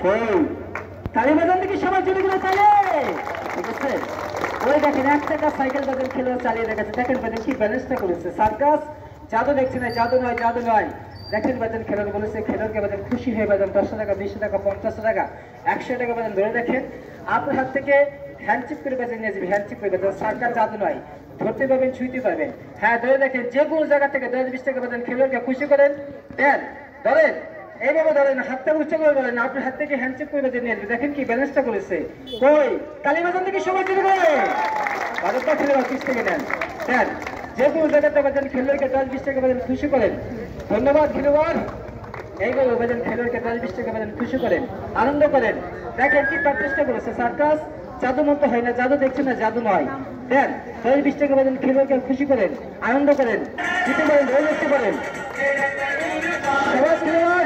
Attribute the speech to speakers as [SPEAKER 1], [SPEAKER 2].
[SPEAKER 1] কই তালি বাজান থেকে সবাই জুড়ে গেলে চলে, ঠিক আছে? ওই দেখেন 1 টাকা সাইকেল বাজান খেলে চালিয়ে দেখাচ্ছে। দেখেন বাজান কি ব্যালেন্সটা করেছে। সার্কাস জাদু দেখছে না, জাদু নয়, জাদু নয়। দেখেন বাজান খেলোয়াড় বলেছে, খেলোয়াড়কে বাজান খুশি হয়ে বাজান 10 টাকা, 20 টাকা, 50 টাকা, 100 টাকা বাজান ধরে দেখেন। আপনার হাত থেকে হ্যান্ডচিপ করে বাজান নিয়ে যাবে, হ্যান্ডচিপ করে বাজান। সার্কাস জাদু নয়, ধরতে পারবেন, ছুঁইতে পারবেন। হ্যাঁ ধরে দেখেন, যে কোনো জায়গা থেকে 10-20 টাকা বাজান খেলোয়াড়কে খুশি করেন, দেন, ধরেন, এইভাবে ধরেন, হাতটা উচ্চ করে বলেন, আপনার হাত থেকে হ্যান্ডশেক করে বাজার নিয়ে আসবে। দেখেন কি ব্যালেন্সটা করেছে। কই কালীবাজার থেকে সবাই চলে গেলে বাজারটা খেলে 30 থেকে নেন, দেন, যে কোনো জায়গাতে বাজান খেলোয়াড়কে 10-20 টাকা বাজান খুশি করেন। ধন্যবাদ খেলোয়াড়। এইভাবে বাজান খেলোয়াড়কে 10-20 টাকা বাজান খুশি করেন, আনন্দ করেন। দেখেন কি প্র্যাকটিসটা করেছে। সার্কাস জাদু মতো হয় না, জাদু দেখছে না, জাদু নয়। দেন 10-20 টাকা বাজান খেলোয়াড়কে খুশি করেন, আনন্দ করেন, দিতে পারেন, ধরে রাখতে পারেন। সবাই খেলোয়াড়